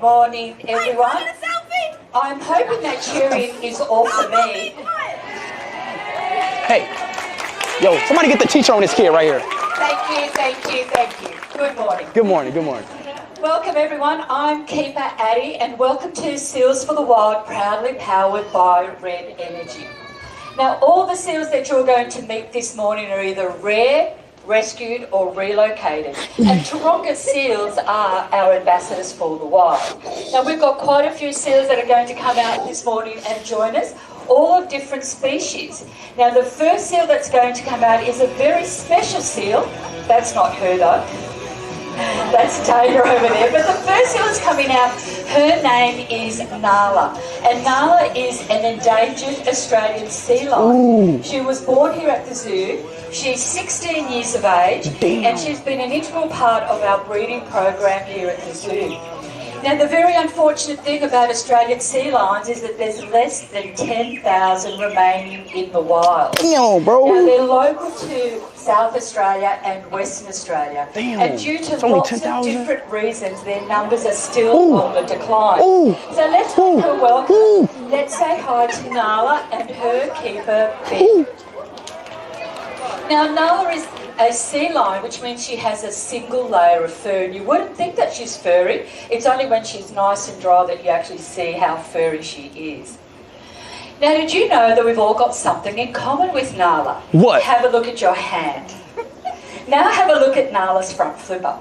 Morning, everyone. I'm hoping that cheering is all for me. Hey, yo, somebody get the teacher on this kid right here. Thank you. Good morning. Good morning, good morning. Welcome, everyone. I'm Keeper Addie, and welcome to Seals for the Wild, proudly powered by Red Energy. Now, all the seals that you're going to meet this morning are either rare, rescued or relocated. And Taronga seals are our ambassadors for the wild. Now we've got quite a few seals that are going to come out this morning and join us, all of different species. Now the first seal that's going to come out is a very special seal. That's not her though. That's Dana over there. But the first seal that's coming out, her name is Nala. And Nala is an endangered Australian sea lion. She was born here at the zoo. She's 16 years of age. Damn. And she's been an integral part of our breeding program here at the zoo. Now the very unfortunate thing about Australian sea lions is that there's less than 10,000 remaining in the wild. Damn, bro. Now they're local to South Australia and Western Australia. Damn. And due to It's only lots of 10,000? different reasons, their numbers are still on the decline. Ooh. So let's make her welcome. Let's say hi to Nala and her keeper, Ben. Now Nala is a sea lion, which means she has a single layer of fur. And you wouldn't think that she's furry. It's only when she's nice and dry that you actually see how furry she is. Now, did you know that we've all got something in common with Nala? What? Have a look at your hand. Now have a look at Nala's front flipper.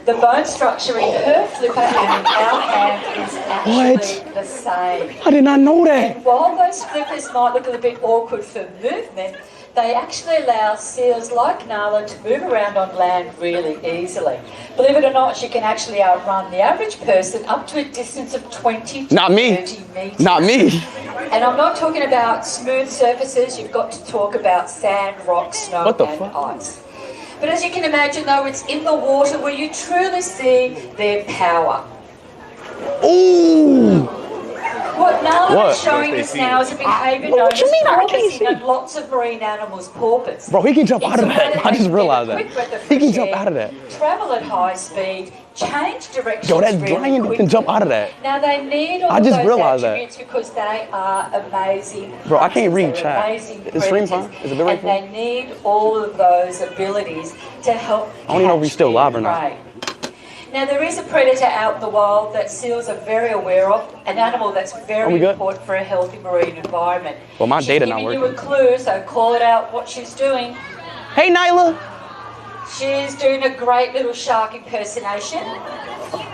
The bone structure in her flipper and in our hand is actually the same. I did not know that. And while those flippers might look a little bit awkward for movement, they actually allow seals like Nala to move around on land really easily. Believe it or not, she can actually outrun the average person up to a distance of 20 to 30 meters. Not me. And I'm not talking about smooth surfaces, you've got to talk about sand, rock, snow and ice. But as you can imagine though, it's in the water where you truly see their power. Ooh! What Nala is showing us now is a behaviour known as porpoising in lots of marine animals, porpoise. Bro, he can jump out of that. I just realized that. He can jump out of that. Travel at high speed, change directions. Yo, that really lion quickly. can jump out of that. Now they need all I just those realized attributes because they are amazing. Bro, I can't read They're chat. amazing Is stream predators, fine? Is it been right? and they need all of those abilities to help. I don't even know if we're still live or not. Prey. Now there is a predator out in the wild that seals are very aware of, an animal that's very important for a healthy marine environment. Well, my data not working. working. She's giving you a clue, so call it out what she's doing. Hey, Nyla. She's doing a great little shark impersonation.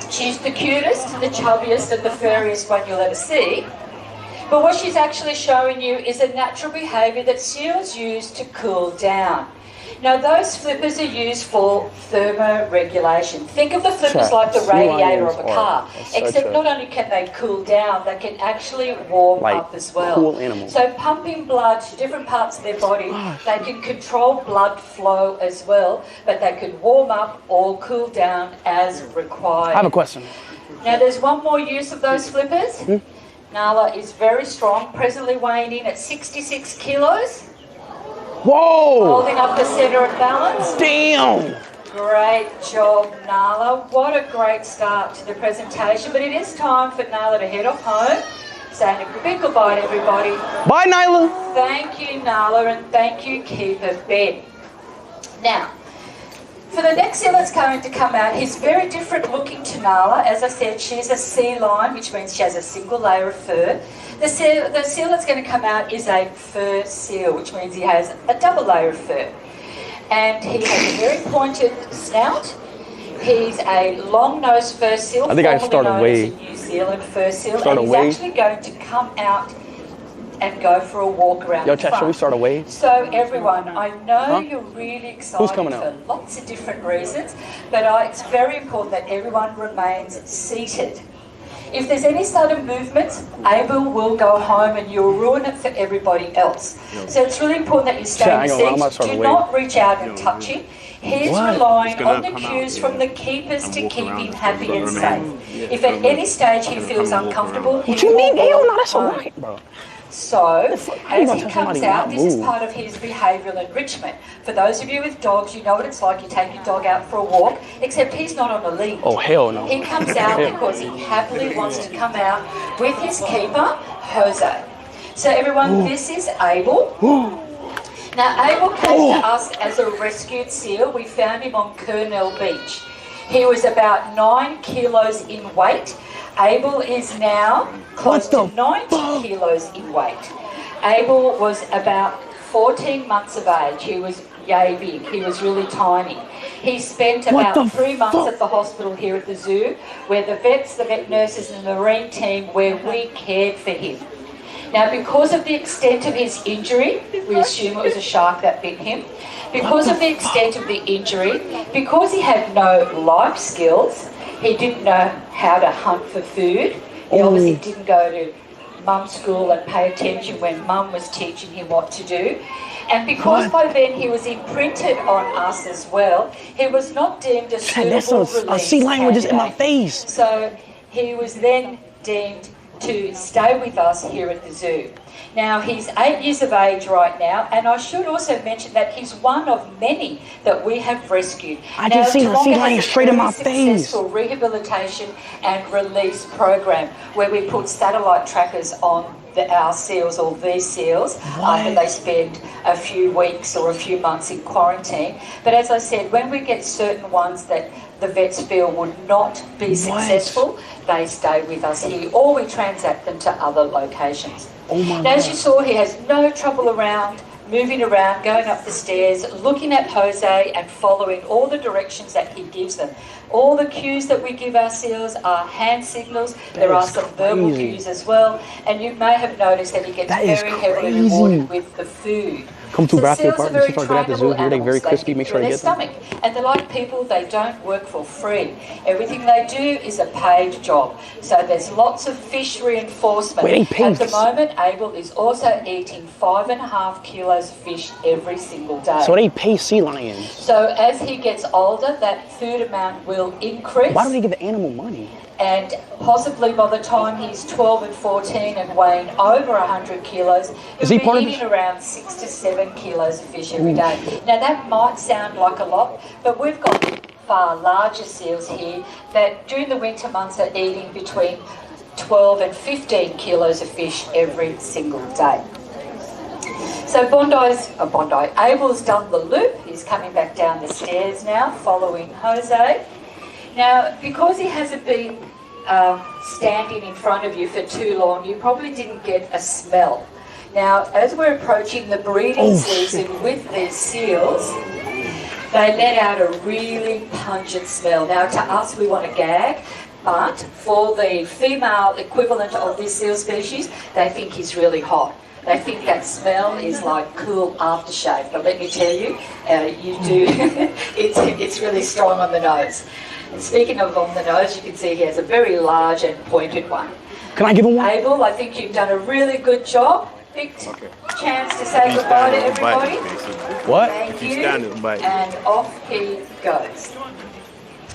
She's the cutest, the chubbiest, and the furriest one you'll ever see. But what she's actually showing you is a natural behaviour that seals use to cool down. Now those flippers are used for thermoregulation. Think of the flippers like the radiator of a car, except not only can they cool down, they can actually warm up as well. Cool animal. So pumping blood to different parts of their body, they can control blood flow as well, but they can warm up or cool down as required. I have a question. Now there's one more use of those flippers. Nala is very strong, presently weighing in at 66 kilos. Whoa! Holding up the centre of balance. Damn! Great job, Nala. What a great start to the presentation. But it is time for Nala to head off home. Saying a big goodbye to everybody. Bye, Nyla. Thank you, Nala, and thank you, Keeper Ben. Now, for the next seal that's going to come out, he's very different looking to Nala. As I said, she's a sea lion, which means she has a single layer of fur. The seal that's going to come out is a fur seal, which means he has a double layer of fur. And he has a very pointed snout. He's a long-nosed fur seal, I think I started known way. as a New Zealand fur seal, and he's actually going to come out and go for a walk around the chat, front. should we start a wave? So everyone, I know you're really excited coming for out? lots of different reasons, but it's very important that everyone remains seated. If there's any sudden movements, Abel will go home and you'll ruin it for everybody else. So it's really important that you stay in the seats. Do not reach out and touch him. He's relying on the cues from the keepers to keep him happy and safe. If at any stage he feels uncomfortable, he will walk home. So, How you as gonna he tell comes somebody out, not this is move? part of his behavioural enrichment. For those of you with dogs, you know what it's like. You take your dog out for a walk, except he's not on a lead. Oh, hell no. He comes out because he happily wants to come out with his keeper, Jose. So everyone, this is Abel. Now, Abel came to us as a rescued seal. We found him on Kurnell Beach. He was about 9 kilos in weight. Abel is now close to 90 kilos in weight. Abel was about 14 months of age. He was yay big. He was really tiny. He spent about 3 months at the hospital here at the zoo, where the vets, the vet nurses and the marine team, where we cared for him. Now, because of the extent of his injury, we assume it was a shark that bit him, because of the extent of the injury, because he had no life skills, he didn't know how to hunt for food. He obviously didn't go to mum school and pay attention when mum was teaching him what to do. And because by then he was imprinted on us as well, he was not deemed a suitable release sea lion was just in my candidate. face. So he was then deemed to stay with us here at the zoo. Now, he's 8 years of age right now, and I should also mention that he's one of many that we have rescued. I just seen a sea lion straight in my face. Successful rehabilitation and release program where we put satellite trackers on our seals, or these seals, after they spend a few weeks or a few months in quarantine. But as I said, when we get certain ones that the vets feel would not be successful, they stay with us here, or we transact them to other locations. Now, as you saw, he has no trouble moving around, going up the stairs, looking at Jose and following all the directions that he gives them. All the cues that we give our seals are hand signals. There are some verbal cues as well. And you may have noticed that he gets very heavily rewarded with the food. Come to Bradfield Seals are Park, very this is at the zoo. Here, they're very crispy. Make sure to get them. And they're like people, they don't work for free. Everything they do is a paid job. So there's lots of fish reinforcement. At the moment, Abel is also eating 5.5 kilos of fish every single day. So they pay sea lions. So as he gets older, that food amount will increase. Why don't they give the animal money? And possibly by the time he's 12 and 14 and weighing over 100 kilos, he'll be eating around 6 to 7 kilos of fish every day. Now that might sound like a lot, but we've got far larger seals here that during the winter months are eating between 12 and 15 kilos of fish every single day. So Abel's done the loop. He's coming back down the stairs now, following Jose. Now, because he hasn't been standing in front of you for too long, you probably didn't get a smell. Now, as we're approaching the breeding season with these seals, they let out a really pungent smell. Now, to us, we want to gag, but for the female equivalent of this seal species, they think he's really hot. They think that smell is like cool aftershave, but let me tell you, you do, it's really strong on the nose. And speaking of on the nose, you can see he has a very large and pointed one. Can I give him one? Abel, I think you've done a really good job. Big chance to say goodbye to everybody. What? Thank you. And off he goes.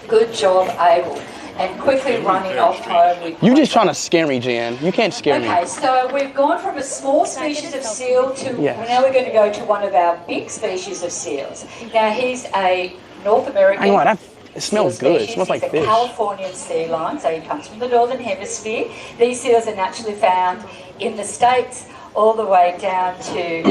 Good job, Abel. And quickly running off home with... You're just trying to scare me, Jan. You can't scare me. Okay, so we've gone from a small species of seal to... Now we're going to go to one of our big species of seals. Now he's a North American... I know, it smells good. It smells like fish. He's a Californian sea lion, so he comes from the Northern Hemisphere. These seals are naturally found in the States, all the way down to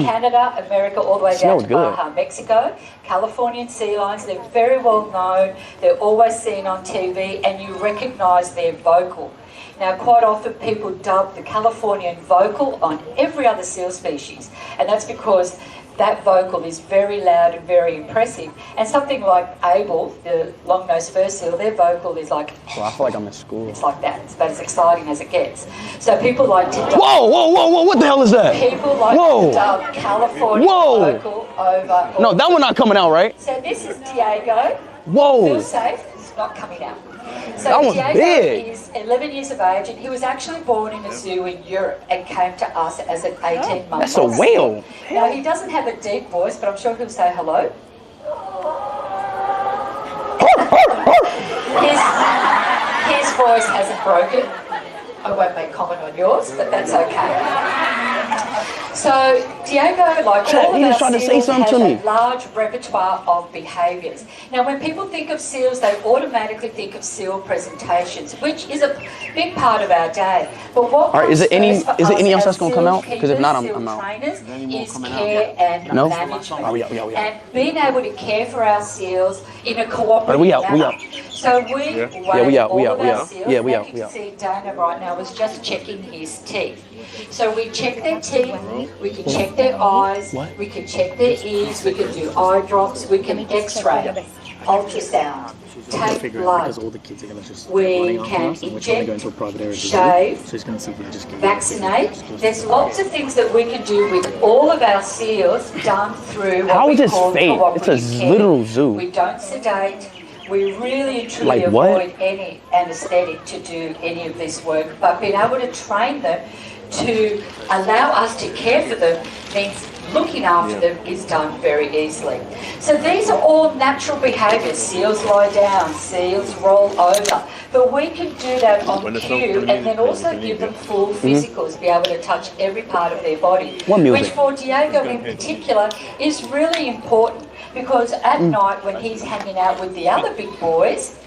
Canada, America, all the way down to Baja, Mexico. Californian sea lions, they're very well known. They're always seen on TV, and you recognise their vocal. Now, quite often people dub the Californian vocal on every other seal species, and that's because that vocal is very loud and very impressive. And something like Abel, the long-nosed fur seal, their vocal is like... Well, I feel like I'm in school. It's like that. It's about as exciting as it gets. So people like to dub... Whoa! What the hell is that? People like to dub California vocal over... No, that one not coming out, right? So this is Diego. Whoa! Feel safe. It's not coming out. So that one's Diego big. is 11 years of age, and he was actually born in a zoo in Europe and came to us as an 18-month-old. That's a whale. Now, he doesn't have a deep voice, but I'm sure he'll say hello. His voice hasn't broken. I won't make comment on yours, but that's okay. So Diego, like all of our seals, has a large repertoire of behaviours. Now, when people think of seals, they automatically think of seal presentations, which is a big part of our day. But what is it any else that's going to come out? Because if not, I'm out. Trainers is care and management. And being able to care for our seals in a cooperative manner. We out. So we we out. Yeah, we out. You can see Dana right now was just checking his teeth. So we check their teeth, we can check their eyes, we can check their ears, we can do eye drops, we can x-ray, ultrasound, take blood, we can inject, shave, vaccinate. There's lots of things that we can do with all of our seals done through what we call cooperative care. It's a literal zoo. We don't sedate. We really and truly avoid any anaesthetic to do any of this work, but being able to train them to allow us to care for them means looking after them is done very easily. So these are all natural behaviours. Seals lie down, seals roll over, but we can do that on cue and then also give them full physicals, be able to touch every part of their body, which for Diego in particular is really important. Because at night when he's hanging out with the other big boys,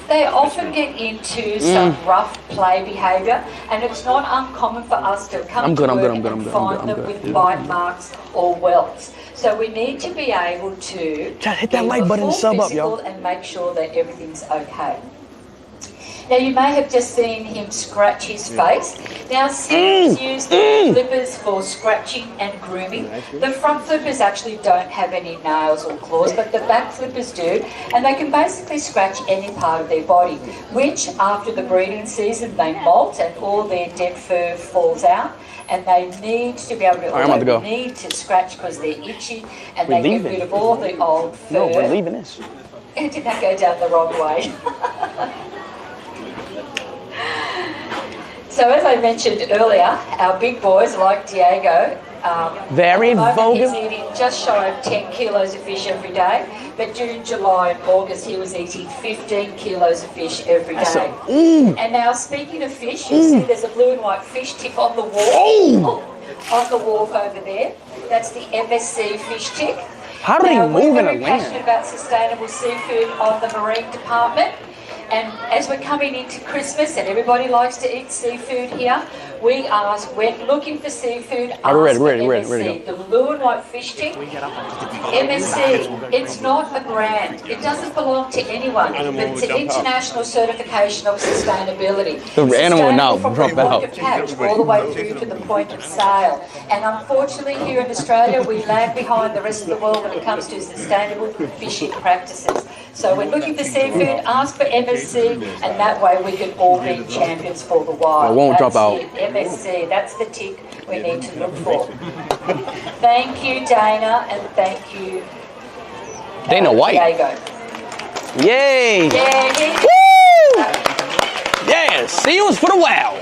they often get into some rough play behaviour, and it's not uncommon for us to come to work and find them with bite marks or welts. So we need to be able to hit that like button and sub up, y'all, and make sure that everything's okay. Now you may have just seen him scratch his face. Now seals use the flippers for scratching and grooming. The front flippers actually don't have any nails or claws, but the back flippers do, and they can basically scratch any part of their body, which after the breeding season they molt and all their dead fur falls out, and they need to be able to, need to scratch because they're itchy, and they get rid of all the old fur. No, we're leaving this. Did that go down the wrong way? So as I mentioned earlier, our big boys like Diego, very vocal. He's eating just shy of 10 kilos of fish every day, but during July and August he was eating 15 kilos of fish every day. And now speaking of fish, you see there's a blue and white fish tick on the wall, on the wharf over there. That's the MSC fish tick. How do they move in a land? We're very passionate about sustainable seafood on the marine department. And as we're coming into Christmas and everybody likes to eat seafood here, we ask, when looking for seafood, ask for MSC, the blue and white fish tick. MSC, it's not a brand. It doesn't belong to anyone, but it's an international certification of sustainability. The animal now drop out. Catch all the way through to the point of sale. And unfortunately here in Australia, we lag behind the rest of the world when it comes to sustainable fishing practices. So when looking for seafood, ask for MSC, and that way we can all be champions for the wild. It won't drop out. MSC, that's the tick we need to look for. Thank you, Dana, and thank you, Dana White. Diego. Yay! Yeah, woo! Yeah, seals for the wow.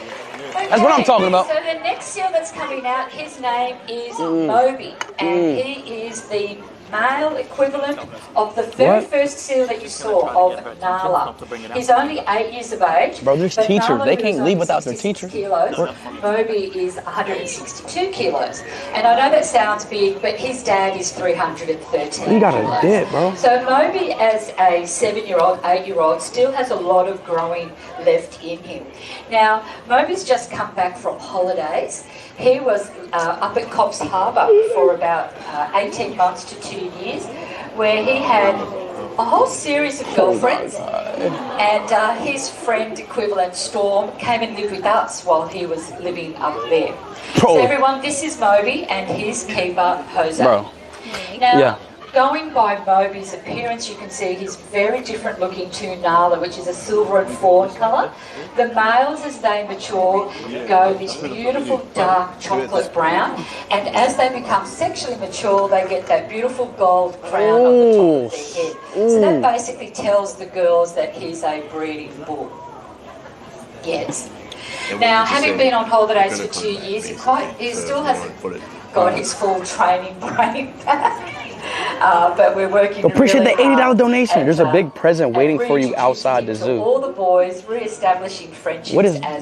That's what I'm talking about. So the next seal that's coming out, his name is Moby, and he is the male equivalent of the very first seal that you saw of Nala. He's only 8 years of age. Bro, there's teachers. Nala, they can't leave without their teacher. Moby is 162 kilos. And I know that sounds big, but his dad is 313 You got a dip, bro. So Moby, as a 7-year-old, 8-year-old, still has a lot of growing left in him. Now, Moby's just come back from holidays. He was up at Coffs Harbour for about 18 months to 2 years, where he had a whole series of girlfriends, and his friend equivalent Storm came and lived with us while he was living up there. So everyone, this is Moby and his keeper Jose. Now, going by Moby's appearance, you can see he's very different looking to Nala, which is a silver and fawn colour. The males, as they mature, go this beautiful dark chocolate brown, and as they become sexually mature, they get that beautiful gold crown on the top of their head. So that basically tells the girls that he's a breeding bull. Yes. Now, having been on holidays for 2 years, he still hasn't got his full training brain back. But we're working Appreciate really the $80 hard donation. at, There's a big present waiting for you reintroducing outside the him to zoo. all the boys, re-establishing friendships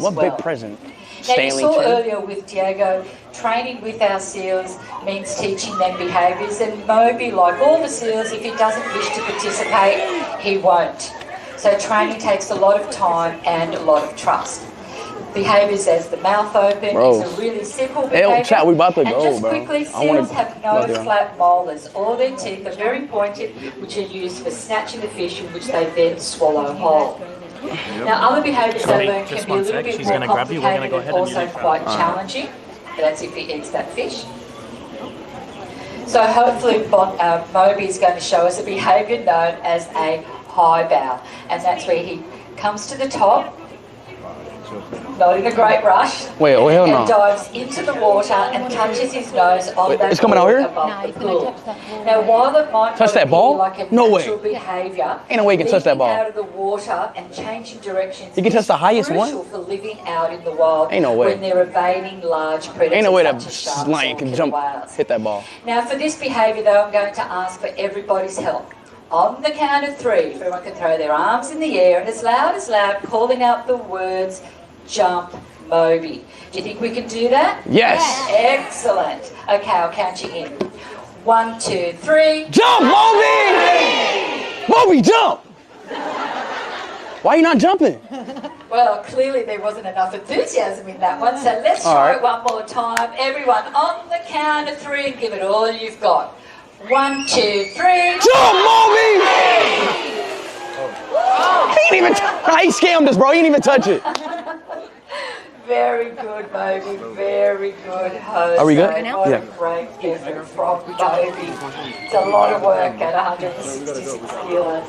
What well. big present? Now, you Stanley saw chair? earlier with Diego, training with our seals means teaching them behaviours, and Moby, like all the seals, if he doesn't wish to participate, he won't. So training takes a lot of time and a lot of trust. Behaviours as the mouth open Bro. is a really simple Hey, behaviour. chat, we about to and go, just bro. quickly, I wanna- seals have no flat molars. All their teeth are very pointed, which are used for snatching the fish, which they then swallow whole. Now, other behaviours they learn can be a little bit more complicated and also quite challenging. That's if he eats that fish. So hopefully Moby is going to show us a behaviour known as a high bow. And that's where he comes to the top, not in a great rush, Wait, hell no. and dives into the water and touches his nose on Wait, that it's coming out board here? above the pool. Now, while it might Touch not that appear ball? like a No way. natural behaviour, Ain't no way you can touch that leaping ball. out of the water and changing directions You can touch is the highest one? crucial for living out in the wild. Ain't no way. When they're evading large predators. Ain't no way that such as sharks lion or can killer jump, whales. hit that ball. Now, for this behaviour, though, I'm going to ask for everybody's help. On the count of 3, if everyone can throw their arms in the air and as loud, calling out the words, jump, Moby. Do you think we can do that? Yes. Excellent. Okay, I'll count you in. 1, 2, 3. Jump, Moby! Moby, jump! Why are you not jumping? Well, clearly there wasn't enough enthusiasm in that one, so let's All try right. it one more time. Everyone, on the count of 3, and give it all you've got. 1, 2, 3. Jump, Moby! He ain't even. He scammed us, bro. He didn't even touch it. Very good, Moby. Very good, Jose. Are we good? What Yeah. a great effort from Moby. It's a lot of work at 166 kilos.